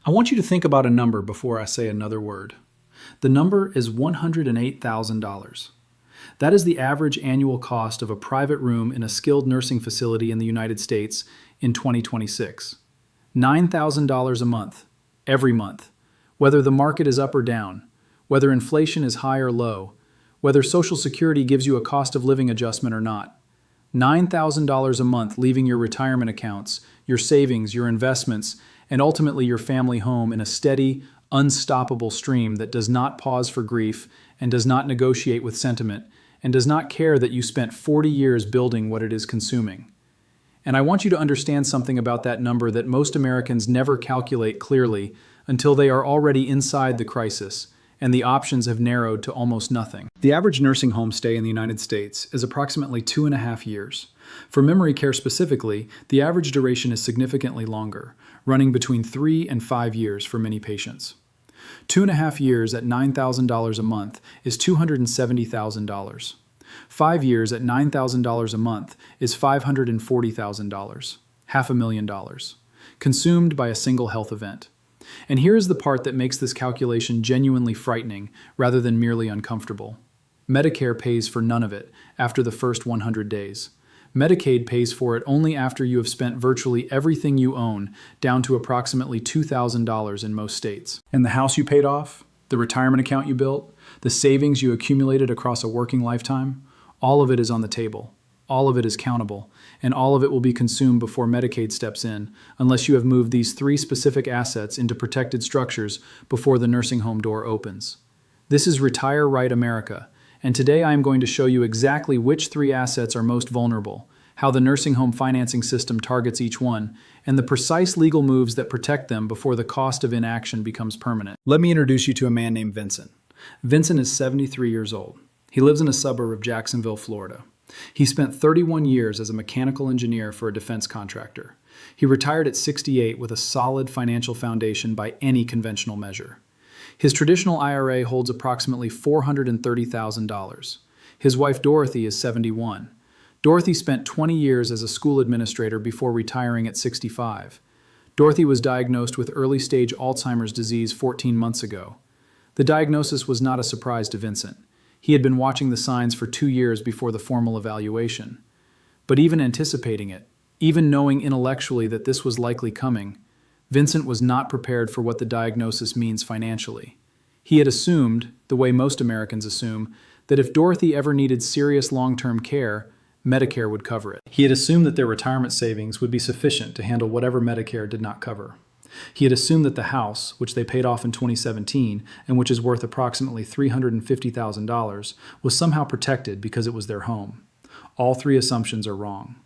I want you to think about a number before I say another word. The number is $108,000. That is the average annual cost of a private room in a skilled nursing facility in the United States in 2026. $9,000 a month, every month, whether the market is up or down, whether inflation is high or low, whether Social Security gives you a cost of living adjustment or not. $9,000 a month leaving your retirement accounts, your savings, your investments, and ultimately your family home in a steady, unstoppable stream that does not pause for grief and does not negotiate with sentiment and does not care that you spent 40 years building what it is consuming. And I want you to understand something about that number that most Americans never calculate clearly until they are already inside the crisis and the options have narrowed to almost nothing. The average nursing home stay in the United States is approximately 2.5 years. For memory care specifically, the average duration is significantly longer, running between 3 and 5 years for many patients. 2.5 years at $9,000 a month is $270,000. 5 years at $9,000 a month is $540,000, $500,000, consumed by a single health event. And here is the part that makes this calculation genuinely frightening rather than merely uncomfortable. Medicare pays for none of it after the first 100 days. Medicaid pays for it only after you have spent virtually everything you own, down to approximately $2,000 in most states. And the house you paid off, the retirement account you built, the savings you accumulated across a working lifetime, all of it is on the table. All of it is countable, and all of it will be consumed before Medicaid steps in, unless you have moved these 3 specific assets into protected structures before the nursing home door opens. This is Retire Right America, and today I am going to show you exactly which 3 assets are most vulnerable, how the nursing home financing system targets each one, and the precise legal moves that protect them before the cost of inaction becomes permanent. Let me introduce you to a man named Vincent. Vincent is 73 years old. He lives in a suburb of Jacksonville, Florida. He spent 31 years as a mechanical engineer for a defense contractor. He retired at 68 with a solid financial foundation by any conventional measure. His traditional IRA holds approximately $430,000. His wife Dorothy is 71. Dorothy spent 20 years as a school administrator before retiring at 65. Dorothy was diagnosed with early-stage Alzheimer's disease 14 months ago. The diagnosis was not a surprise to Vincent. He had been watching the signs for 2 years before the formal evaluation. But even anticipating it, even knowing intellectually that this was likely coming, Vincent was not prepared for what the diagnosis means financially. He had assumed, the way most Americans assume, that if Dorothy ever needed serious long-term care, Medicare would cover it. He had assumed that their retirement savings would be sufficient to handle whatever Medicare did not cover. He had assumed that the house, which they paid off in 2017 and which is worth approximately $350,000, was somehow protected because it was their home. All 3 assumptions are wrong.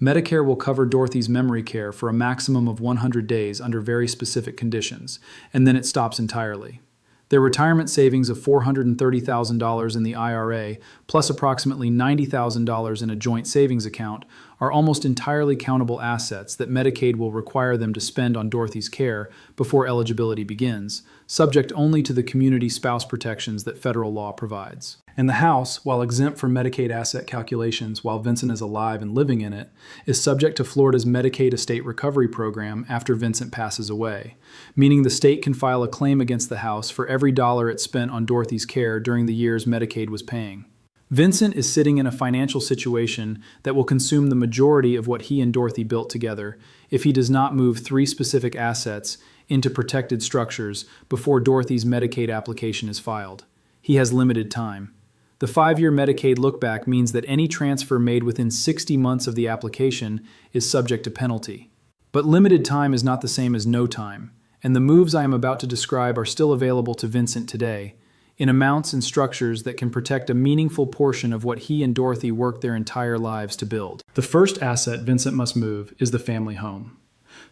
Medicare will cover Dorothy's memory care for a maximum of 100 days under very specific conditions, and then it stops entirely. Their retirement savings of $430,000 in the IRA, plus approximately $90,000 in a joint savings account, are almost entirely countable assets that Medicaid will require them to spend on Dorothy's care before eligibility begins, subject only to the community spouse protections that federal law provides. And the house, while exempt from Medicaid asset calculations while Vincent is alive and living in it, is subject to Florida's Medicaid Estate Recovery Program after Vincent passes away, meaning the state can file a claim against the house for every dollar it spent on Dorothy's care during the years Medicaid was paying. Vincent is sitting in a financial situation that will consume the majority of what he and Dorothy built together if he does not move 3 specific assets into protected structures before Dorothy's Medicaid application is filed. He has limited time. The 5-year Medicaid lookback means that any transfer made within 60 months of the application is subject to penalty. But limited time is not the same as no time, and the moves I am about to describe are still available to Vincent today, in amounts and structures that can protect a meaningful portion of what he and Dorothy worked their entire lives to build. The first asset Vincent must move is the family home.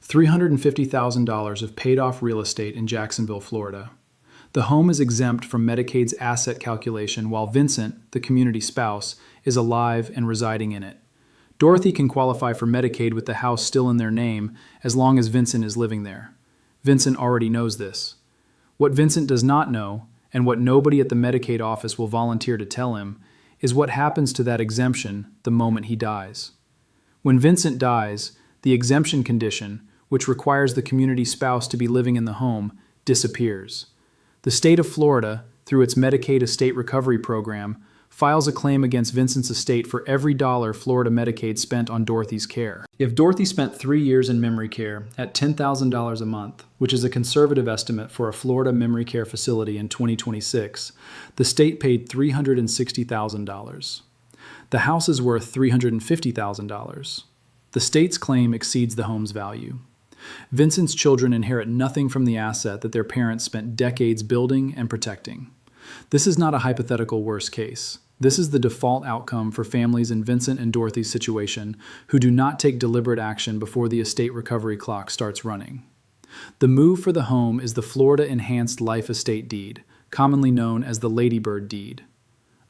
$350,000 of paid-off real estate in Jacksonville, Florida. The home is exempt from Medicaid's asset calculation while Vincent, the community spouse, is alive and residing in it. Dorothy can qualify for Medicaid with the house still in their name as long as Vincent is living there. Vincent already knows this. What Vincent does not know, and what nobody at the Medicaid office will volunteer to tell him, is what happens to that exemption the moment he dies. When Vincent dies, the exemption condition, which requires the community spouse to be living in the home, disappears. The state of Florida, through its Medicaid estate recovery program, files a claim against Vincent's estate for every dollar Florida Medicaid spent on Dorothy's care. If Dorothy spent 3 years in memory care at $10,000 a month, which is a conservative estimate for a Florida memory care facility in 2026, the state paid $360,000. The house is worth $350,000. The state's claim exceeds the home's value. Vincent's children inherit nothing from the asset that their parents spent decades building and protecting. This is not a hypothetical worst case. This is the default outcome for families in Vincent and Dorothy's situation who do not take deliberate action before the estate recovery clock starts running. The move for the home is the Florida Enhanced Life Estate Deed, commonly known as the Ladybird Deed.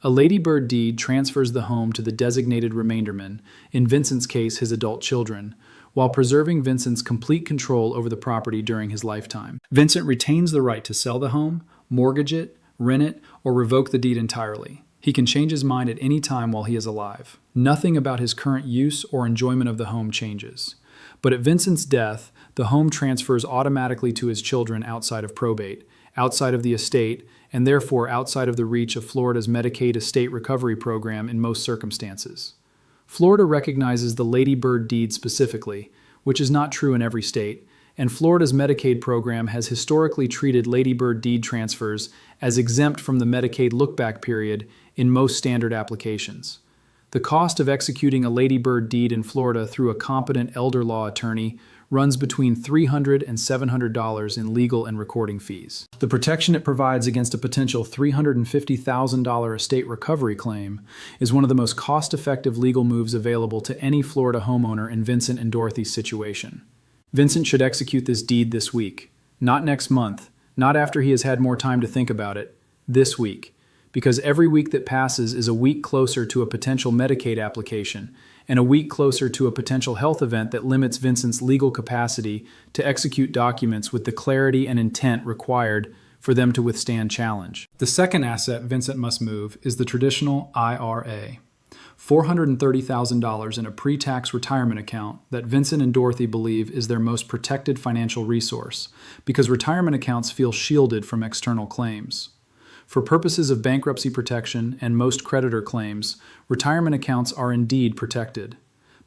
A Ladybird Deed transfers the home to the designated remainderman, in Vincent's case his adult children, while preserving Vincent's complete control over the property during his lifetime. Vincent retains the right to sell the home, mortgage it, rent it, or revoke the deed entirely. He can change his mind at any time while he is alive. Nothing about his current use or enjoyment of the home changes. But at Vincent's death, the home transfers automatically to his children outside of probate, outside of the estate, and therefore outside of the reach of Florida's Medicaid estate recovery program in most circumstances. Florida recognizes the Ladybird Deed specifically, which is not true in every state, and Florida's Medicaid program has historically treated Ladybird Deed transfers as exempt from the Medicaid look-back period in most standard applications. The cost of executing a Ladybird Deed in Florida through a competent elder law attorney runs between $300 and $700 in legal and recording fees. The protection it provides against a potential $350,000 estate recovery claim is one of the most cost-effective legal moves available to any Florida homeowner in Vincent and Dorothy's situation. Vincent should execute this deed this week, not next month, not after he has had more time to think about it, this week, because every week that passes is a week closer to a potential Medicaid application and a week closer to a potential health event that limits Vincent's legal capacity to execute documents with the clarity and intent required for them to withstand challenge. The second asset Vincent must move is the traditional IRA. $430,000 in a pre-tax retirement account that Vincent and Dorothy believe is their most protected financial resource because retirement accounts feel shielded from external claims. For purposes of bankruptcy protection and most creditor claims, retirement accounts are indeed protected.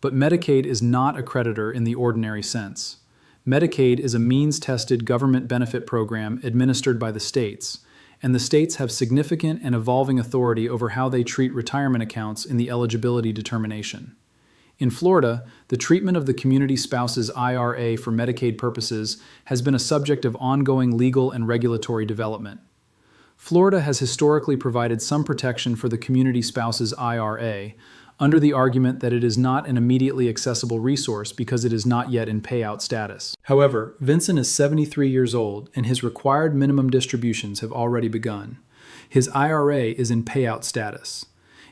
But Medicaid is not a creditor in the ordinary sense. Medicaid is a means-tested government benefit program administered by the states, and the states have significant and evolving authority over how they treat retirement accounts in the eligibility determination. In Florida, the treatment of the community spouse's IRA for Medicaid purposes has been a subject of ongoing legal and regulatory development. Florida has historically provided some protection for the community spouse's IRA, under the argument that it is not an immediately accessible resource because it is not yet in payout status. However, Vincent is 73 years old and his required minimum distributions have already begun. His IRA is in payout status.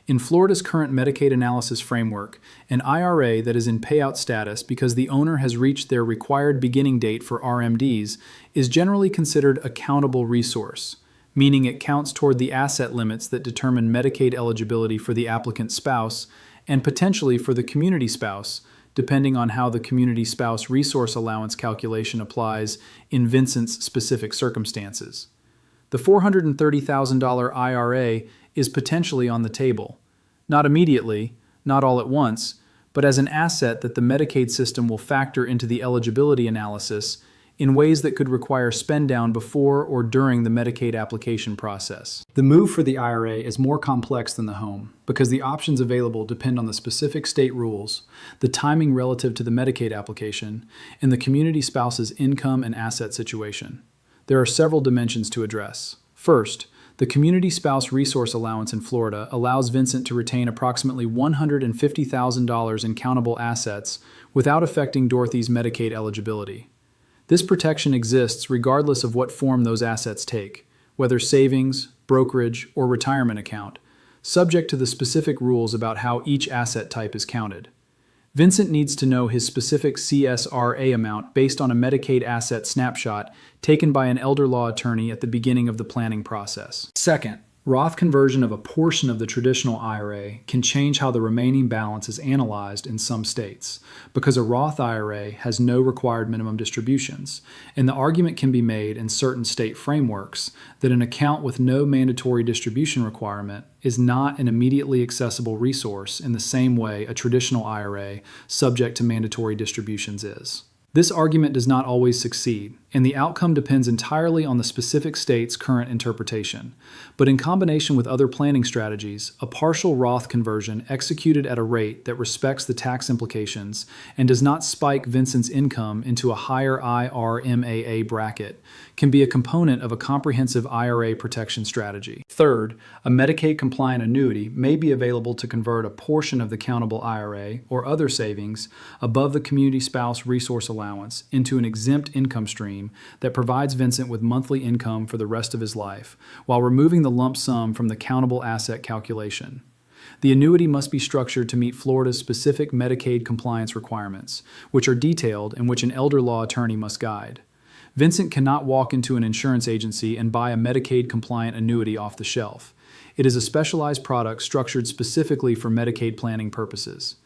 In Florida's current Medicaid analysis framework, an IRA that is in payout status because the owner has reached their required beginning date for RMDs is generally considered a countable resource, meaning it counts toward the asset limits that determine Medicaid eligibility for the applicant's spouse and potentially for the community spouse, depending on how the community spouse resource allowance calculation applies in Vincent's specific circumstances. The $430,000 IRA is potentially on the table, not immediately, not all at once, but as an asset that the Medicaid system will factor into the eligibility analysis in ways that could require spend down before or during the Medicaid application process. The move for the IRA is more complex than the home because the options available depend on the specific state rules, the timing relative to the Medicaid application, and the community spouse's income and asset situation. There are several dimensions to address. First, the community spouse resource allowance in Florida allows Vincent to retain approximately $150,000 in countable assets without affecting Dorothy's Medicaid eligibility. This protection exists regardless of what form those assets take, whether savings, brokerage, or retirement account, subject to the specific rules about how each asset type is counted. Vincent needs to know his specific CSRA amount based on a Medicaid asset snapshot taken by an elder law attorney at the beginning of the planning process. Second, Roth conversion of a portion of the traditional IRA can change how the remaining balance is analyzed in some states, because a Roth IRA has no required minimum distributions, and the argument can be made in certain state frameworks that an account with no mandatory distribution requirement is not an immediately accessible resource in the same way a traditional IRA subject to mandatory distributions is. This argument does not always succeed, and the outcome depends entirely on the specific state's current interpretation. But in combination with other planning strategies, a partial Roth conversion executed at a rate that respects the tax implications and does not spike Vincent's income into a higher IRMAA bracket can be a component of a comprehensive IRA protection strategy. Third, a Medicaid-compliant annuity may be available to convert a portion of the countable IRA or other savings above the community spouse resource allowance into an exempt income stream that provides Vincent with monthly income for the rest of his life, while removing the lump sum from the countable asset calculation. The annuity must be structured to meet Florida's specific Medicaid compliance requirements, which are detailed and which an elder law attorney must guide. Vincent cannot walk into an insurance agency and buy a Medicaid-compliant annuity off the shelf. It is a specialized product structured specifically for Medicaid planning purposes.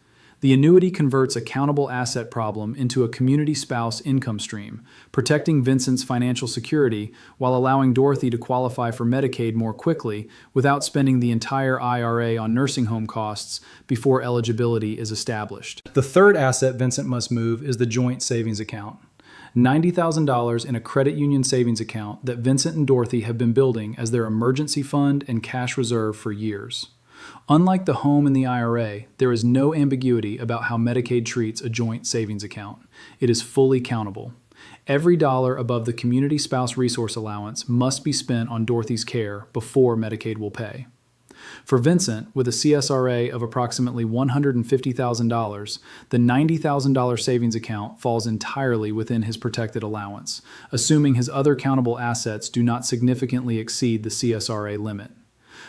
The annuity converts a countable asset problem into a community spouse income stream, protecting Vincent's financial security while allowing Dorothy to qualify for Medicaid more quickly without spending the entire IRA on nursing home costs before eligibility is established. The third asset Vincent must move is the joint savings account. $90,000 in a credit union savings account that Vincent and Dorothy have been building as their emergency fund and cash reserve for years. Unlike the home and the IRA, there is no ambiguity about how Medicaid treats a joint savings account. It is fully countable. Every dollar above the community spouse resource allowance must be spent on Dorothy's care before Medicaid will pay. For Vincent, with a CSRA of approximately $150,000, the $90,000 savings account falls entirely within his protected allowance, assuming his other countable assets do not significantly exceed the CSRA limit.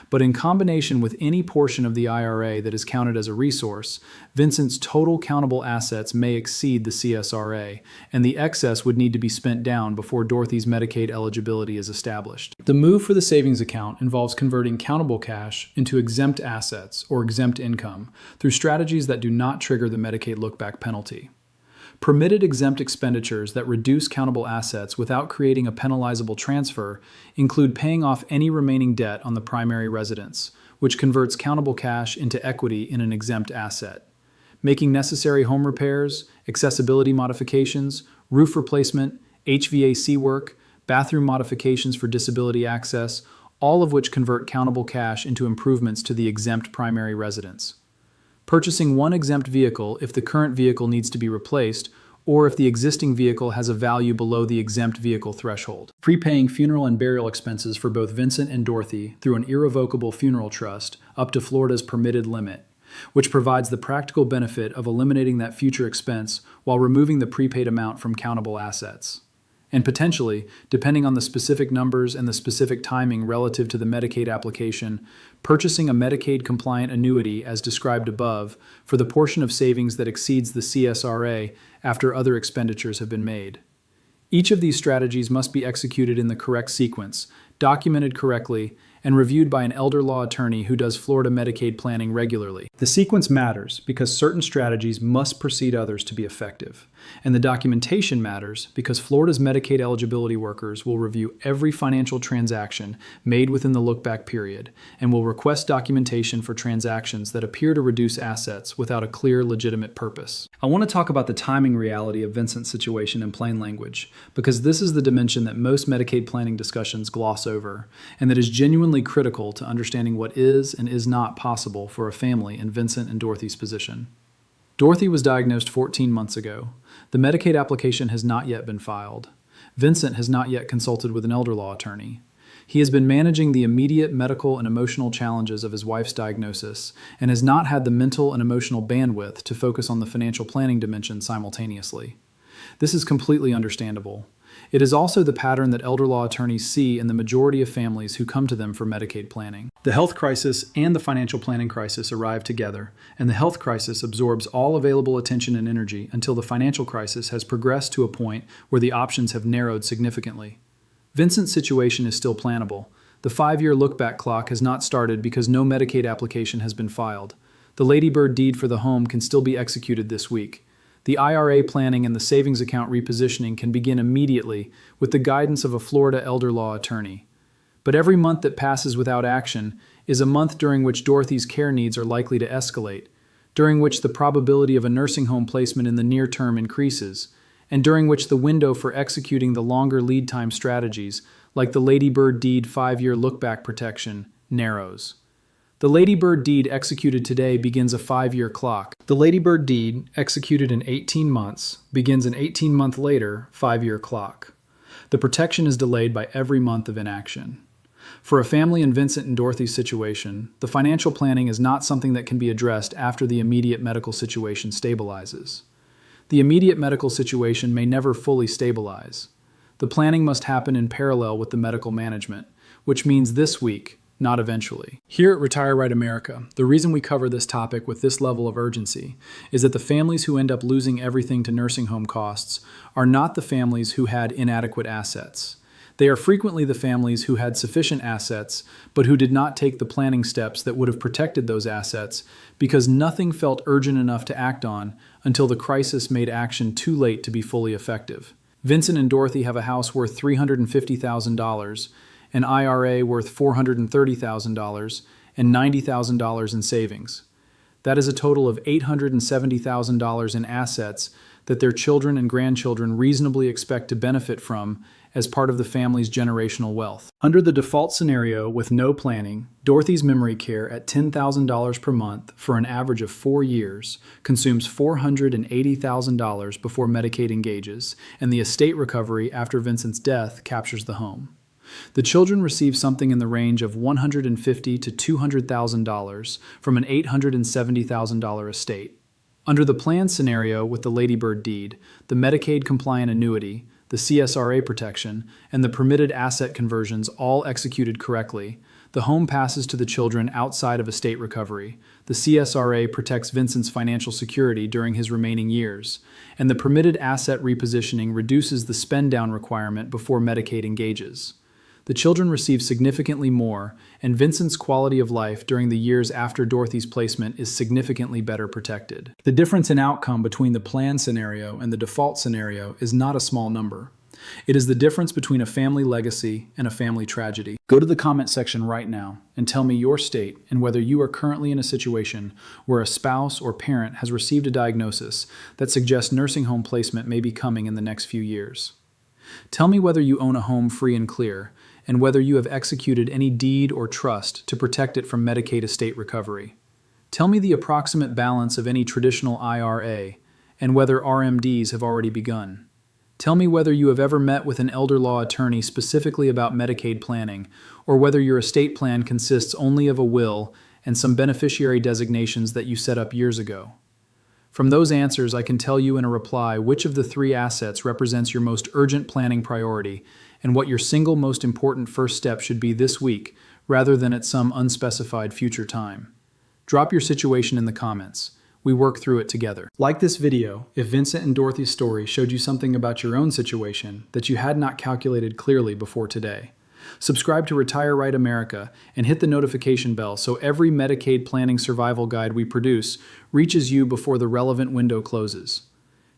But in combination with any portion of the IRA that is counted as a resource, Vincent's total countable assets may exceed the CSRA, and the excess would need to be spent down before Dorothy's Medicaid eligibility is established. The move for the savings account involves converting countable cash into exempt assets or exempt income through strategies that do not trigger the Medicaid look-back penalty. Permitted exempt expenditures that reduce countable assets without creating a penalizable transfer include paying off any remaining debt on the primary residence, which converts countable cash into equity in an exempt asset, making necessary home repairs, accessibility modifications, roof replacement, HVAC work, bathroom modifications for disability access, all of which convert countable cash into improvements to the exempt primary residence. Purchasing one exempt vehicle if the current vehicle needs to be replaced, or if the existing vehicle has a value below the exempt vehicle threshold. Prepaying funeral and burial expenses for both Vincent and Dorothy through an irrevocable funeral trust up to Florida's permitted limit, which provides the practical benefit of eliminating that future expense while removing the prepaid amount from countable assets. And potentially, depending on the specific numbers and the specific timing relative to the Medicaid application, purchasing a Medicaid-compliant annuity as described above for the portion of savings that exceeds the CSRA after other expenditures have been made. Each of these strategies must be executed in the correct sequence, documented correctly, and reviewed by an elder law attorney who does Florida Medicaid planning regularly. The sequence matters because certain strategies must precede others to be effective. And the documentation matters because Florida's Medicaid eligibility workers will review every financial transaction made within the look-back period and will request documentation for transactions that appear to reduce assets without a clear, legitimate purpose. I want to talk about the timing reality of Vincent's situation in plain language because this is the dimension that most Medicaid planning discussions gloss over and that is genuinely critical to understanding what is and is not possible for a family in Vincent and Dorothy's position. Dorothy was diagnosed 14 months ago. The Medicaid application has not yet been filed. Vincent has not yet consulted with an elder law attorney. He has been managing the immediate medical and emotional challenges of his wife's diagnosis and has not had the mental and emotional bandwidth to focus on the financial planning dimension simultaneously. This is completely understandable. It is also the pattern that elder law attorneys see in the majority of families who come to them for Medicaid planning. The health crisis and the financial planning crisis arrive together, and the health crisis absorbs all available attention and energy until the financial crisis has progressed to a point where the options have narrowed significantly. Vincent's situation is still plannable. The 5-year look-back clock has not started because no Medicaid application has been filed. The Ladybird deed for the home can still be executed this week. The IRA planning and the savings account repositioning can begin immediately with the guidance of a Florida elder law attorney. But every month that passes without action is a month during which Dorothy's care needs are likely to escalate, during which the probability of a nursing home placement in the near term increases, and during which the window for executing the longer lead time strategies, like the Ladybird deed 5-year look-back protection, narrows. The Ladybird deed executed today begins a 5-year clock. The Ladybird deed, executed in 18 months, begins an 18-month later 5-year clock. The protection is delayed by every month of inaction. For a family in Vincent and Dorothy's situation, the financial planning is not something that can be addressed after the immediate medical situation stabilizes. The immediate medical situation may never fully stabilize. The planning must happen in parallel with the medical management, which means this week, not eventually. Here at Retire Right America, the reason we cover this topic with this level of urgency is that the families who end up losing everything to nursing home costs are not the families who had inadequate assets. They are frequently the families who had sufficient assets, but who did not take the planning steps that would have protected those assets because nothing felt urgent enough to act on until the crisis made action too late to be fully effective. Vincent and Dorothy have a house worth $350,000, an IRA worth $430,000, and $90,000 in savings. That is a total of $870,000 in assets that their children and grandchildren reasonably expect to benefit from as part of the family's generational wealth. Under the default scenario with no planning, Dorothy's memory care at $10,000 per month for an average of 4 years consumes $480,000 before Medicaid engages, and the estate recovery after Vincent's death captures the home. The children receive something in the range of $150,000 to $200,000 from an $870,000 estate. Under the planned scenario with the Ladybird deed, the Medicaid-compliant annuity, the CSRA protection, and the permitted asset conversions all executed correctly, the home passes to the children outside of estate recovery. The CSRA protects Vincent's financial security during his remaining years, and the permitted asset repositioning reduces the spend-down requirement before Medicaid engages. The children receive significantly more, and Vincent's quality of life during the years after Dorothy's placement is significantly better protected. The difference in outcome between the planned scenario and the default scenario is not a small number. It is the difference between a family legacy and a family tragedy. Go to the comment section right now and tell me your state and whether you are currently in a situation where a spouse or parent has received a diagnosis that suggests nursing home placement may be coming in the next few years. Tell me whether you own a home free and clear, and whether you have executed any deed or trust to protect it from Medicaid estate recovery. Tell me the approximate balance of any traditional IRA, and whether RMDs have already begun. Tell me whether you have ever met with an elder law attorney specifically about Medicaid planning, or whether your estate plan consists only of a will and some beneficiary designations that you set up years ago. From those answers, I can tell you in a reply which of the 3 assets represents your most urgent planning priority and what your single most important first step should be this week rather than at some unspecified future time. Drop your situation in the comments. We work through it together. Like this video if Vincent and Dorothy's story showed you something about your own situation that you had not calculated clearly before today. Subscribe to Retire Right America and hit the notification bell so every Medicaid planning survival guide we produce reaches you before the relevant window closes.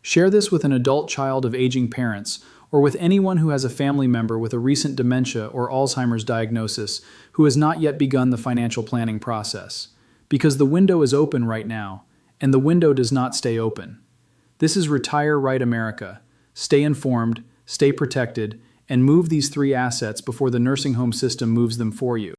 Share this with an adult child of aging parents or with anyone who has a family member with a recent dementia or Alzheimer's diagnosis who has not yet begun the financial planning process. Because the window is open right now, and the window does not stay open. This is Retire Right America. Stay informed, stay protected, and move these 3 assets before the nursing home system moves them for you.